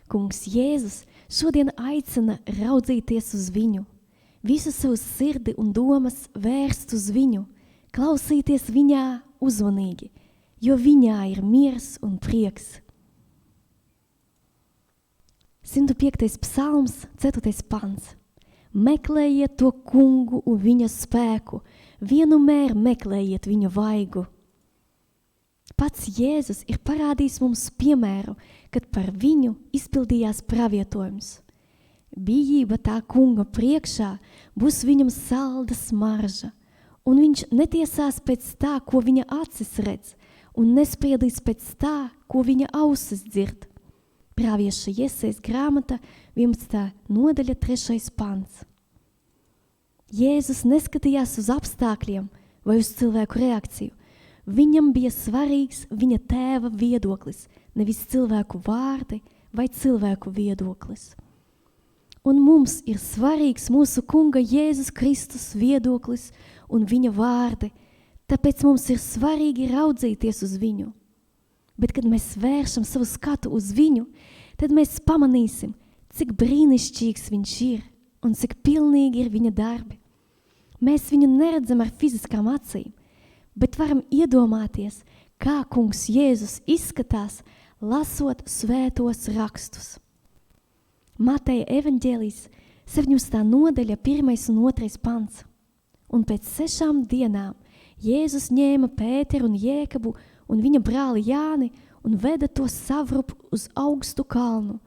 Kungs Jēzus šodien aicina raudzīties uz viņu, visu savu sirdi un domas vērst uz viņu, klausīties viņā uzmanīgi, jo viņā ir miers un prieks. 105. psalms, 4. pants. Meklējiet to kungu un viņa spēku, vienmēr meklējiet viņa vaigu. Pats Jēzus ir parādījis mums piemēru, kad par viņu izpildījās pravietojums. Bijība tā kunga priekšā būs viņam salda smarža, un viņš netiesās pēc tā, ko viņa acis redz, un nespriedīs pēc tā, ko viņa ausis dzird. Pravieša Jesajas grāmata, 11. nodaļa, 3. pants. Jēzus neskatījās uz apstākļiem vai uz cilvēku reakciju. Viņam bija svarīgs viņa tēva viedoklis, nevis cilvēku vārdi vai cilvēku viedoklis. Un mums ir svarīgs mūsu kunga Jēzus Kristus viedoklis un viņa vārdi, tāpēc mums ir svarīgi raudzīties uz viņu. Bet, kad mēs vēršam savu skatu uz viņu, tad mēs pamanīsim, cik brīnišķīgs viņš ir un cik pilnīgi ir viņa darbi. Mēs viņu neredzam ar fiziskām acīm, bet varam iedomāties, kā kungs Jēzus izskatās, lasot svētos rakstus. Mateja evaņģēlijs, 17. nodaļa, 1. un 2. pants. Un pēc 6 dienām Jēzus ņēma Pēteru un Jēkabu un viņa brāli Jāni un veda to savrup uz augstu kalnu,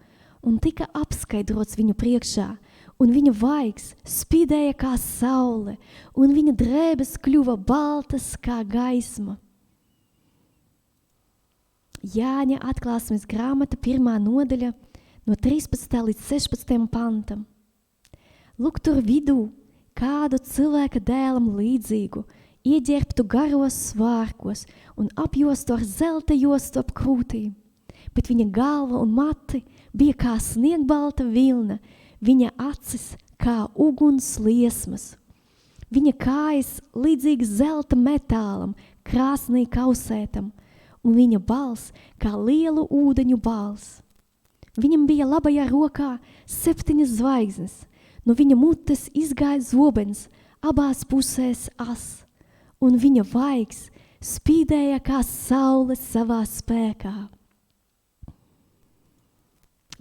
un tika apskaidrots viņu priekšā, un viņa vaigs spīdēja kā saule, un viņa drēbes kļuva baltas kā gaisma. Jāņa atklāsmes grāmata, 1. nodaļa, no 13. līdz 16. pantam. Lūk, tur vidū kādu cilvēka dēlam līdzīgu, ieģērbtu garos svārkos un apjostu ar zelta jostu ap krūtīm, bet viņa galva un mati bija kā sniegbalta vilna, viņa acis kā uguns liesmas. Viņa kājas līdzīgi zelta metālam, krāsnī kausētam, un viņa balss kā lielu ūdeņu balss. Viņam bija labajā rokā 7 zvaigznes, no viņa mutes izgāja zobens, abās pusēs as, un viņa vaigs spīdēja kā saule savā spēkā.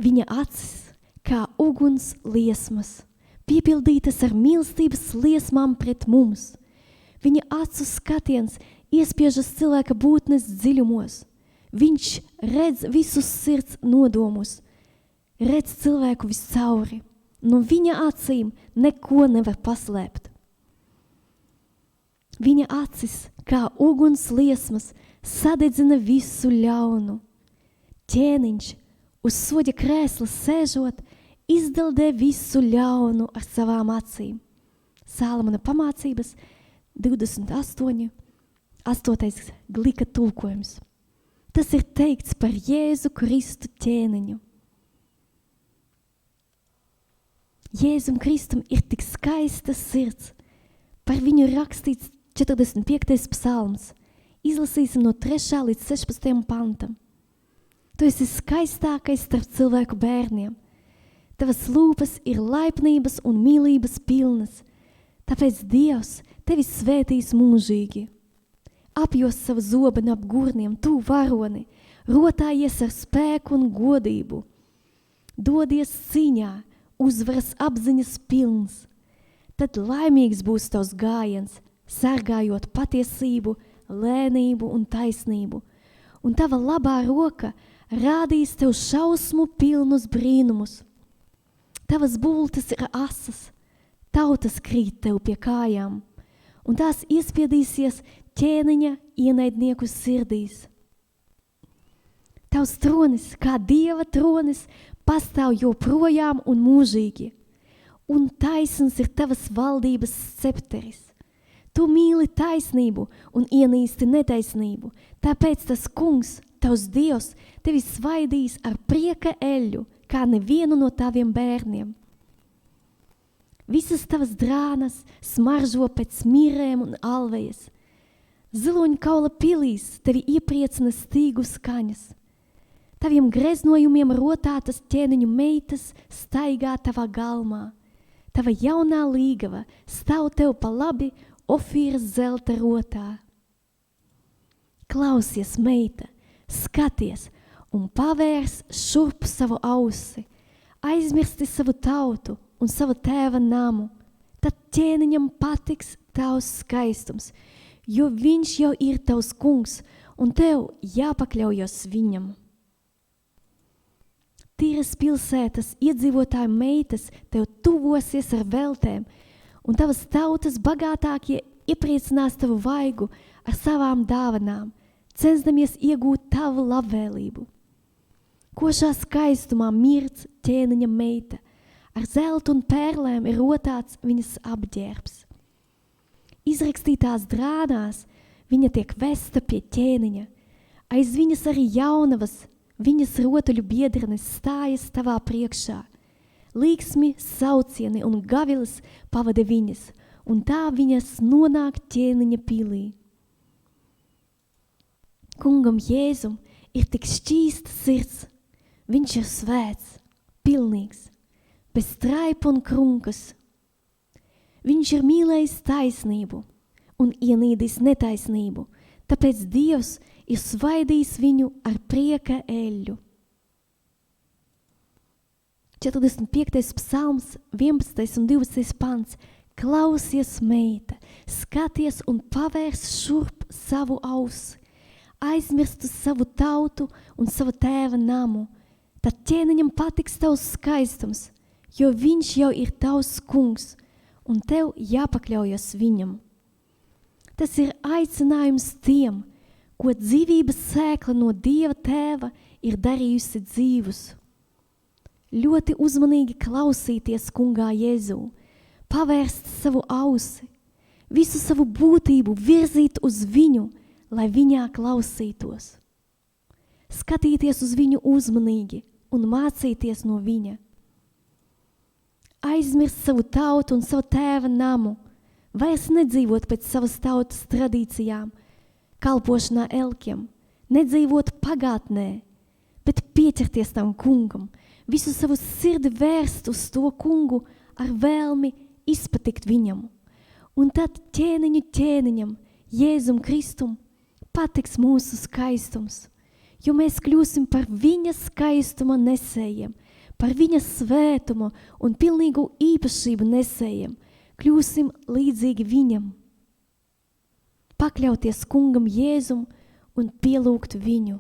Viņa acis kā uguns liesmas, piepildītas ar mīlestības liesmām pret mums. Viņa acu skatiens iespiežas cilvēka būtnes dziļumos. Viņš redz visus sirds nodomus, redz cilvēku viscauri. No viņa acīm neko nevar paslēpt. Viņa acis, kā uguns liesmas, sadedzina visu ļaunu. Ķēniņš uz soļa krēsla sēžot, izdeldē visu ļaunu ar savām acīm. Sālamana pamācības 28. 8. glika tulkojums. Tas ir teikts par Jēzu Kristu ķēniņu. Jēzum Kristum ir tik skaista sirds. Par viņu rakstīts 45. psalms. Izlasīsim no 3. līdz 16. pantam. Tu esi skaistākais starp cilvēku bērniem. Tavas lūpas ir laipnības un mīlības pilnas. Tāpēc Dievs tevi svētīs mūžīgi. Apjos savu zobenu ap gurniem, tu varoni, rotājies ar spēku un godību. Dodies cīņā, uzvaras apziņas pilns. Tad laimīgs būs tavs gājiens, sargājot patiesību, lēnību un taisnību. Un tava labā roka rādīs tev šausmu pilnus brīnumus. Tavas bultas ir asas, tautas krīt tev pie kājām, un tās iespiedīsies ķēniņa ienaidnieku sirdīs. Tavs tronis, kā Dieva tronis, pastāv joprojām un mūžīgi, un taisns ir tavas valdības scepteris. Tu mīli taisnību un ienīsti netaisnību, tāpēc tas kungs, tavs Dievs, tevi svaidīs ar prieka eļļu, kā nevienu no taviem bērniem. Visas tavas drānas smaržo pēc mirēm un alvejas. Ziloņkaula pilīs tevi iepriecina stīgu skaņas. Taviem greznojumiem rotātas ķēniņu meitas staigā tavā galmā. Tava jaunā līgava stāv tev pa labi Ofīras zelta rotā. Klausies, meita, skaties un pavērs šurp savu ausi, aizmirsti savu tautu un savu tēva namu, tad ķēniņam patiks tavs skaistums, jo viņš jau ir tavs kungs un tev jāpakļaujas viņam. Tīras pilsētas iedzīvotāju meitas tev tuvosies ar veltēm, un tavas tautas bagātākie iepriecinās tavu vaigu ar savām dāvanām, censdamies iegūt tavu labvēlību. Košā skaistumā mirdz ķēniņa meita, ar zeltu un pērlēm ir rotāts viņas apģērbs. Izrakstītās drānās viņa tiek vesta pie ķēniņa, aiz viņas arī jaunavas, viņas rotaļu biedrenes stājas tavā priekšā. Līksmi, saucieni un gavilas pavada viņas, un tā viņas nonāk ķēniņa pilī. Kungam Jēzum ir tik šķīsta sirds, viņš ir svēts, pilnīgs, bez traipa un krunkas. Viņš ir mīlējis taisnību un ienīdis netaisnību, tāpēc Dievs ir svaidījis viņu ar prieka eļļu. 45. psalms, 11. un 20. pants. Klausies, meita, skaties un pavērs šurp savu ausi, aizmirstu savu tautu un savu tēva namu, tad ķēniņam patiks tavs skaistums, jo viņš jau ir tavs kungs, un tev jāpakļaujas viņam. Tas ir aicinājums tiem, ko dzīvības sēkla no Dieva tēva ir darījusi dzīvus. Ļoti uzmanīgi klausīties kungā Jēzū, pavērst savu ausi, visu savu būtību virzīt uz viņu, lai viņā klausītos. Skatīties uz viņu uzmanīgi un mācīties no viņa. Aizmirst savu tautu un savu tēva namu, vairs nedzīvot pēc savas tautas tradīcijām, kalpošanā elkiem, nedzīvot pagātnē, bet pieķerties tam kungam, visu savu sirdi vērst uz to kungu ar vēlmi izpatikt viņam. Un tad ķēniņam, Jēzum Kristum, patiks mūsu skaistums, jo mēs kļūsim par viņa skaistuma nesējiem, par viņa svētumu un pilnīgu īpašību nesējiem, kļūsim līdzīgi viņam. Pakļauties kungam Jēzum un pielūgt viņu.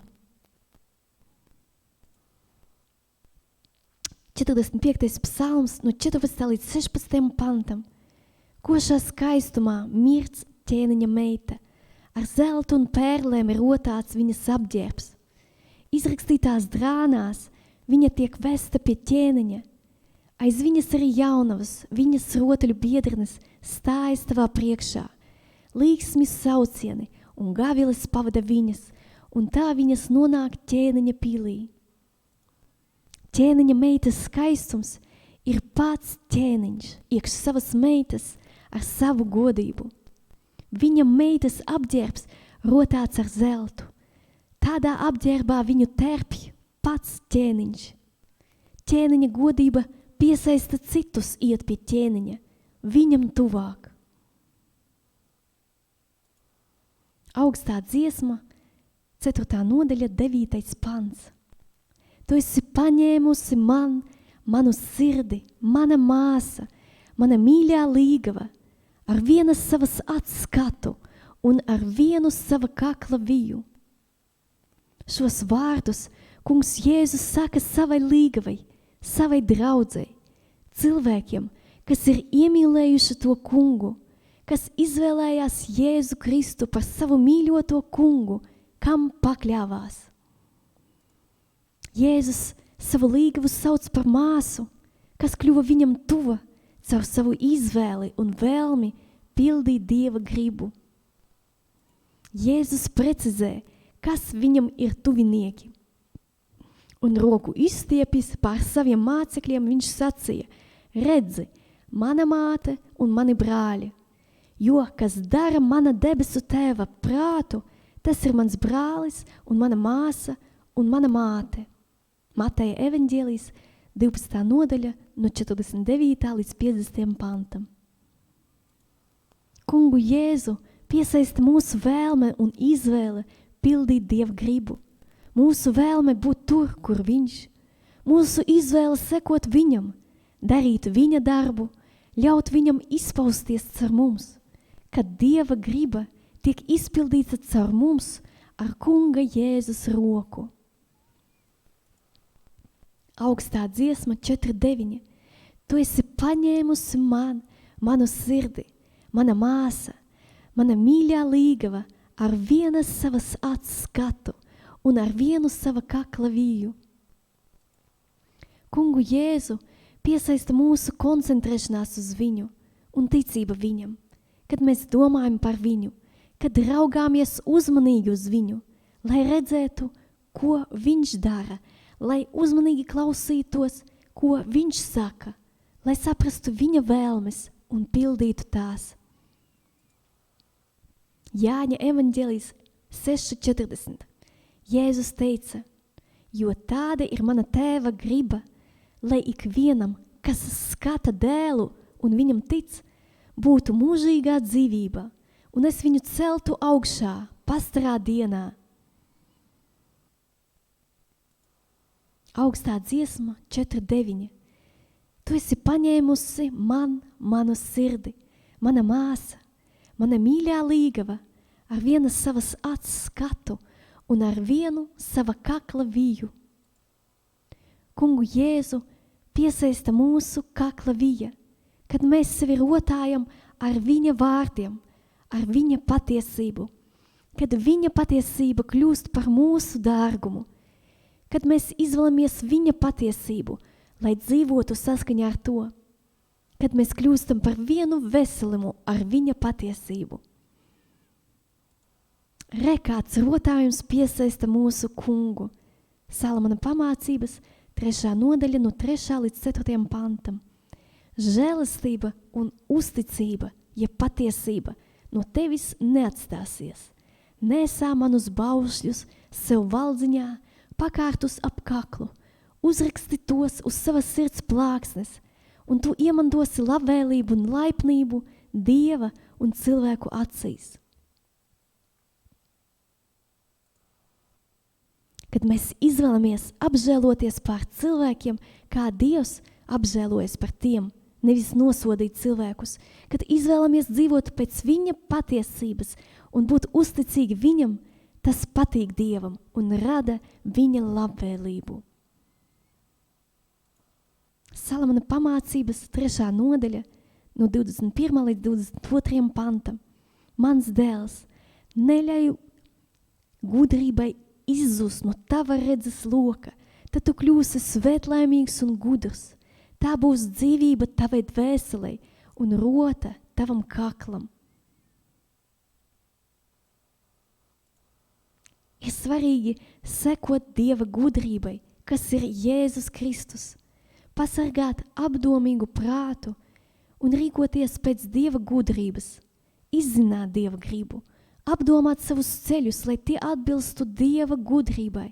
45. psalms no 14. līdz 16. pantam. Košā skaistumā mirdz ķēniņa meita, ar zeltu un pērlēm ir rotāts viņas apģērbs. Izrakstītās drānās viņa tiek vesta pie ķēniņa. Aiz viņas arī jaunavas, viņas rotaļu biedrenes stājas tavā priekšā. Līksmi saucieni un gavilas pavada viņas, un tā viņas nonāk ķēniņa pilī. Ķēniņa meitas skaistums ir pats ķēniņš, iekš savas meitas ar savu godību. Viņa meitas apģērbs rotāts ar zeltu. Tādā apģērbā viņu terpj pats ķēniņš. Ķēniņa godība piesaista citus iet pie ķēniņa, viņam tuvāk. Augstā dziesma, 4. nodaļa, 9. pants. Tu esi paņēmusi manu sirdi, mana māsa, mana mīļā līgava, ar vienas savas atskatu un ar vienu sava kakla viju. Šos vārdus kungs Jēzus saka savai līgavai, savai draudzei, cilvēkiem, kas ir iemīlējuši to kungu, kas izvēlējās Jēzu Kristu par savu mīļoto kungu, kam pakļāvās. Jēzus savu līgavu sauc par māsu, kas kļuva viņam tuva caur savu izvēli un vēlmi pildīt Dieva gribu. Jēzus precizē, kas viņam ir tuvinieki. Un roku izstiepis pār saviem mācekļiem viņš sacīja: redzi, mana māte un mani brāļi, jo kas dara mana debesu tēva prātu, tas ir mans brālis un mana māsa un mana māte. Mateja evaņģēlijas 12. nodaļa no 49. līdz 50. pantam. Kungu Jēzu piesaista mūsu vēlme un izvēle pildīt Dieva gribu. Mūsu vēlme būt tur, kur viņš. Mūsu izvēle sekot viņam, darīt viņa darbu, ļaut viņam izpausties caur mums. Kad Dieva griba tiek izpildīta caur mums ar Kunga Jēzus roku. Augstā dziesma 4.9. Tu esi paņēmusi manu sirdi, mana māsa, mana mīļā līgava, ar vienas savas acis skatu un ar vienu sava kakla viju. Kungu Jēzu piesaista mūsu koncentrēšanās uz viņu un ticība viņam, kad mēs domājam par viņu, kad raugāmies uzmanīgi uz viņu, lai redzētu, ko viņš dara, lai uzmanīgi klausītos, ko viņš saka, lai saprastu viņa vēlmes un pildītu tās. Jāņa evaņģēlijas 6.40. Jēzus teica, jo tāda ir mana tēva griba, lai ikvienam, kas skata dēlu un viņam tic, būtu mūžīgā dzīvība, un es viņu celtu augšā pastarā dienā. Augstā dziesma 4.9. Tu esi paņēmusi manu sirdi, mana māsa, mana mīļā līgava, ar vienas savas acis skatu un ar vienu sava kakla viju. Kungu Jēzu piesaista mūsu kakla vija, kad mēs sevi rotājam ar viņa vārdiem, ar viņa patiesību, kad viņa patiesība kļūst par mūsu dārgumu, kad mēs izvēlamies viņa patiesību, lai dzīvotu saskaņā ar to, kad mēs kļūstam par vienu veselumu ar viņa patiesību. Re, kāds rotājums piesaista mūsu kungu. Salamana pamācības 3. nodaļa no 3. līdz 4. pantam. Žēlastība un uzticība, ja patiesība, no tevis neatstāsies. Nesā manus baušļus sev valdziņā, pakārtus ap kaklu, uzraksti tos uz savas sirds plāksnes, un tu iemantosi labvēlību un laipnību Dieva un cilvēku acīs. Kad mēs izvēlamies apžēloties par cilvēkiem, kā Dievs apžēlojas par tiem, nevis nosodīt cilvēkus, kad izvēlamies dzīvot pēc viņa patiesības un būt uzticīgi viņam, tas patīk Dievam un rada viņa labvēlību. Salamana pamācības 3. nodaļa no 21. līdz 22. pantam. Mans dēls, neļauj gudrībai izzust no tava redzes loka, tad tu kļūsi svētlaimīgs un gudrs. Tā būs dzīvība tavai dvēselei un rota tavam kaklam. Ir svarīgi sekot Dieva gudrībai, kas ir Jēzus Kristus, pasargāt apdomīgu prātu un rīkoties pēc Dieva gudrības, izzināt Dieva gribu, apdomāt savus ceļus, lai tie atbilstu Dieva gudrībai,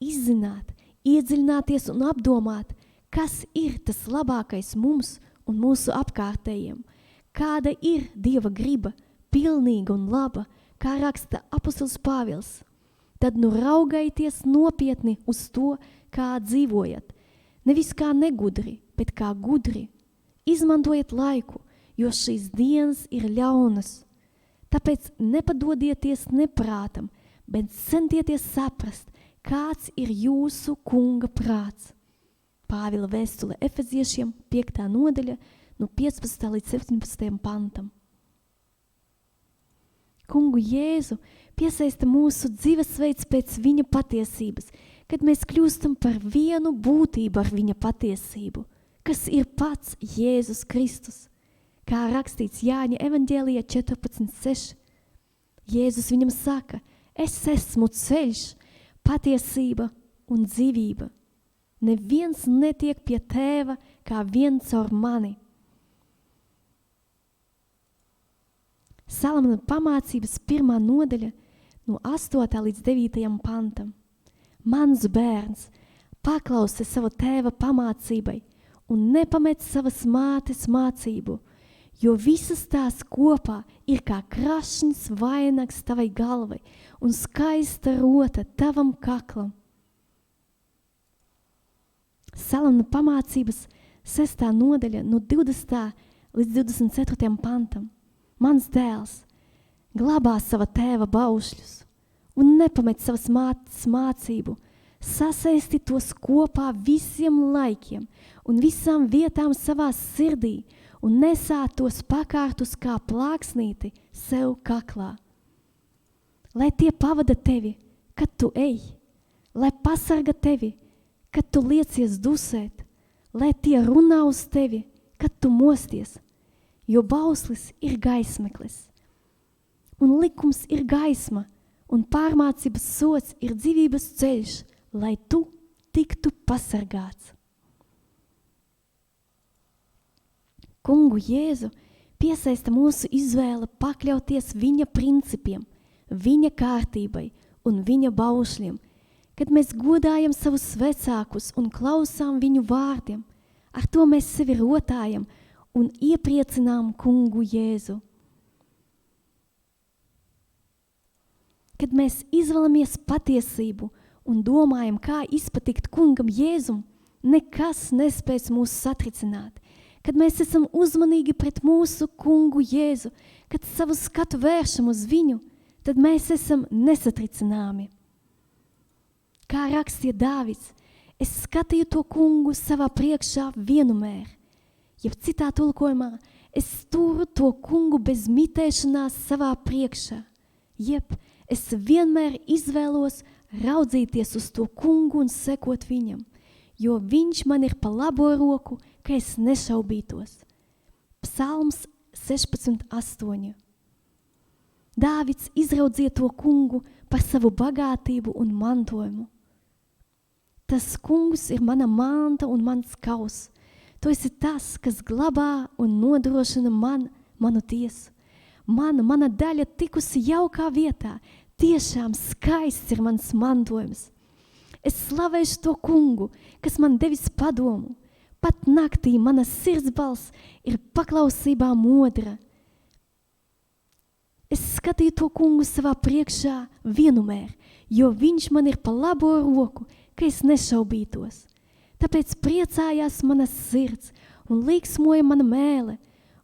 izzināt, iedziļināties un apdomāt, kas ir tas labākais mums un mūsu apkārtējiem, kāda ir Dieva griba, pilnīga un laba, kā raksta apostols Pāvils. Tad nu raugaities nopietni uz to, kā dzīvojat. Nevis kā negudri, bet kā gudri. Izmantojiet laiku, jo šīs dienas ir ļaunas. Tāpēc nepadodieties neprātam, bet centieties saprast, kāds ir jūsu kunga prāts. Pāvila vēstule Efeziešiem 5. nodaļa no 15. līdz 17. pantam. Kungu Jēzu piesaista mūsu dzīvesveids pēc viņa patiesības, kad mēs kļūstam par vienu būtību ar viņa patiesību, kas ir pats Jēzus Kristus. Kā rakstīts Jāņa evaņģēlijā 14.6. Jēzus viņam saka, es esmu ceļš, patiesība un dzīvība. Neviens netiek pie tēva kā vien caur mani. Salamana pamācības 1. nodaļa no 8. līdz 9. pantam. Mans bērns, Paklausi sava tēva pamācībai un nepamet savas mātes mācību, jo visas tās kopā ir kā krašņs vainags tavai galvai un skaista rota tavam kaklam. Salama pamācības 6. nodaļa no 20. līdz 24. pantam. Mans dēls, glabā sava tēva baušļus un nepamet savas mātes mācību, sasaisti tos kopā visiem laikiem un visām vietām savā sirdī un nesā tos pakārtus kā plāksnīti sev kaklā. Lai tie pavada tevi, kad tu ej, lai pasarga tevi, kad tu liecies dusēt, lai tie runā uz tevi, kad tu mosties, jo bauslis ir gaismeklis, un likums ir gaisma, un pārmācības sots ir dzīvības ceļš, lai tu tiktu pasargāts. Kungu Jēzu piesaista mūsu izvēle pakļauties viņa principiem, viņa kārtībai un viņa baušļiem, kad mēs godājam savus vecākus un klausām viņu vārdiem. Ar to mēs sevi rotājam un iepriecinām Kungu Jēzu. Kad mēs izvēlamies patiesību un domājam, kā izpatikt Kungam Jēzum, nekas nespēs mūs satricināt. Kad mēs esam uzmanīgi pret mūsu Kungu Jēzu, kad savu skatu vēršam uz viņu, tad mēs esam nesatricināmi. Kā rakstīja Dāvids, es skatīju to Kungu savā priekšā vienmēr. Jeb citā tulkojumā, es turu to Kungu bez mitēšanās savā priekšā. Jeb es vienmēr izvēlos raudzīties uz to Kungu un sekot viņam, jo viņš man ir pa labo roku, ka es nešaubītos. Psalms 16:8. Dāvids izraudzīja to Kungu par savu bagātību un mantojumu. Tas Kungs ir mana manta un mans kaus. Tu esi tas, kas glabā un nodrošina manu tiesu. Mana daļa tikusi jaukā vietā. Tiešām skaists ir mans mantojums. Es slavēšu to Kungu, kas man devis padomu. Pat naktī mana sirdsbalss ir paklausībā modra. Es skatīju to Kungu savā priekšā vienmēr, jo viņš man ir pa labo roku, ka es nešaubītos. Tāpēc priecājās mana sirds un līksmoja mana mēle,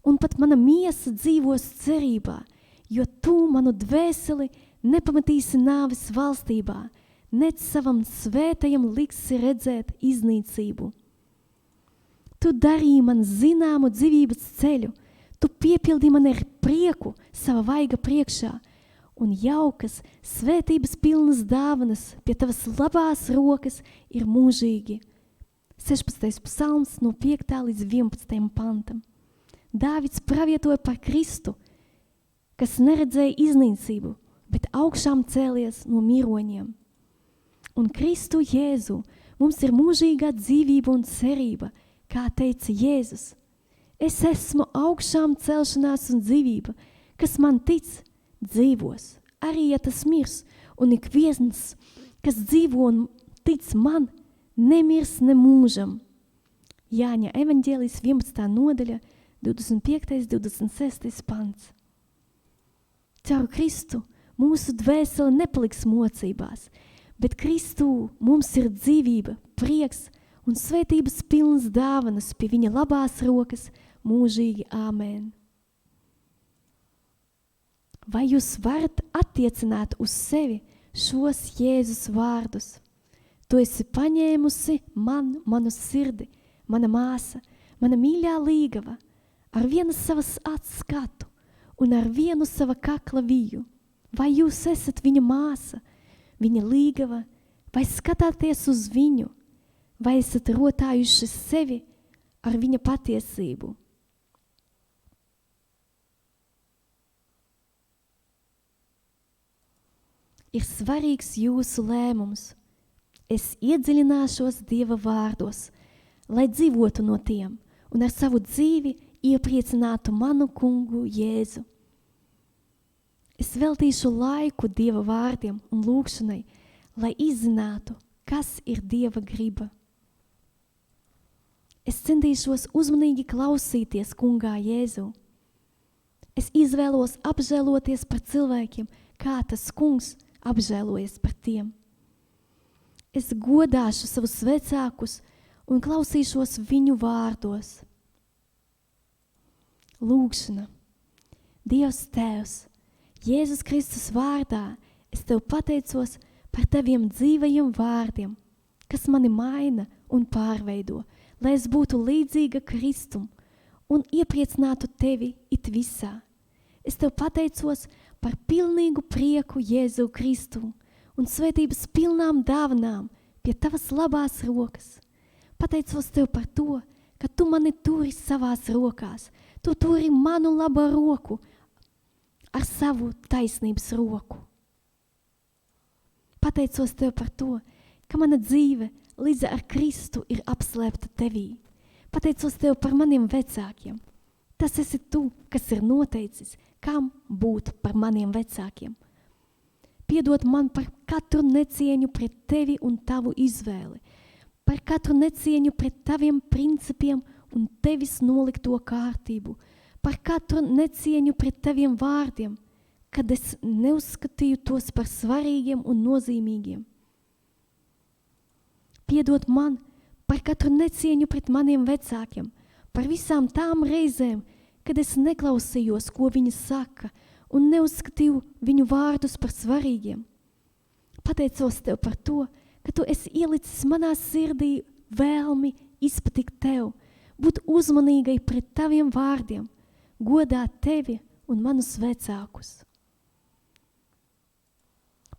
un pat mana miesa dzīvos cerībā, jo tu manu dvēseli nepametīsi nāves valstībā, nec savam svētajam liksi redzēt iznīcību. Tu darīji man zināmu dzīvības ceļu, tu piepildīji man ar prieku sava vaiga priekšā, un jaukas, svētības pilnas dāvanas pie tavas labās rokas ir mūžīgi. 16. psalms no 5. līdz 11. pantam. Dāvids pravietoja par Kristu, kas neredzēja iznīcību, bet augšām cēlies no miroņiem. Un Kristu Jēzu mums ir mūžīgā dzīvība un cerība, kā teica Jēzus. Es esmu augšām celšanās un dzīvība, kas man tic, dzīvos, arī ja tas mirs, un ik viens, kas dzīvo un tic man, nemirs ne mūžam. Jāņa evaņģēlijas 11. nodaļa, 25. 26. pants. Caur Kristu mūsu dvēsele nepaliks mocībās, bet Kristū mums ir dzīvība, prieks un svētības pilnas dāvanas pie viņa labās rokas mūžīgi. Āmen. Vai jūs varat attiecināt uz sevi šos Jēzus vārdus? Tu esi paņēmusi manu sirdi, mana māsa, mana mīļā līgava, ar vienu savas acis skatu un ar vienu sava kakla viju. Vai jūs esat viņa māsa, viņa līgava, vai skatāties uz viņu, vai esat rotājuši sevi ar viņa patiesību? Ir svarīgs jūsu lēmums. Es iedziļināšos Dieva vārdos, lai dzīvotu no tiem un ar savu dzīvi iepriecinātu manu Kungu Jēzu. Es veltīšu laiku Dieva vārdiem un lūgšanai, lai izzinātu, kas ir Dieva griba. Es centīšos uzmanīgi klausīties kungā Jēzu. Es izvēlos apžēloties par cilvēkiem, kā tas kungs apžēlojas par tiem. Es godāšu savus vecākus un klausīšos viņu vārdos. Lūgšana. Dievs Tēvs, Jēzus Kristus vārdā, es Tev pateicos par Taviem dzīvajiem vārdiem, kas mani maina un pārveido, lai es būtu līdzīga Kristum un iepriecinātu Tevi it visā. Es Tev pateicos par pilnīgu prieku Jēzu Kristu un svētības pilnām dāvanām pie Tavas labās rokas. Pateicos Tev par to, ka Tu mani turi savās rokās. Tu turi manu labo roku ar savu taisnības roku. Pateicos Tev par to, ka mana dzīve līdz ar Kristu ir apslēpta Tevī. Pateicos Tev par maniem vecākiem. Tas esi Tu, kas ir noteicis, kam būt par maniem vecākiem. Piedod man par katru necieņu pret Tevi un Tavu izvēli, par katru necieņu pret Taviem principiem un Tevis nolikto kārtību, par katru necieņu pret Taviem vārdiem, kad es neuzskatīju tos par svarīgiem un nozīmīgiem. Piedod man par katru necieņu pret maniem vecākiem, par visām tām reizēm, kad es neklausījos, ko viņi saka, un neuzskatīju viņu vārdus par svarīgiem. Pateicos Tev par to, ka Tu esi ielicis manā sirdī vēlmi izpatikt Tev, būt uzmanīgai pret Taviem vārdiem, godāt Tevi un manus vecākus.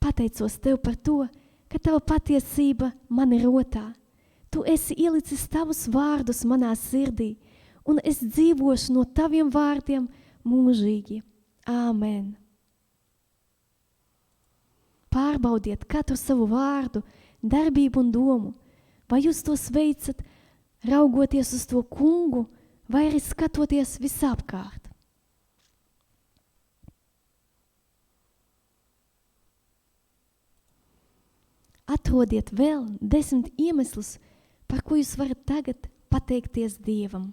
Pateicos Tev par to, ka Tava patiesība mani rotā. Tu esi ielicis Tavus vārdus manā sirdī, un es dzīvošu no Taviem vārdiem mūžīgi. Āmen. Pārbaudiet katru savu vārdu, darbību un domu, vai jūs tos veicat, raugoties uz to kungu, vai arī skatoties visapkārt. Atrodiet vēl 10 iemeslus, par ko jūs varat tagad pateikties Dievam.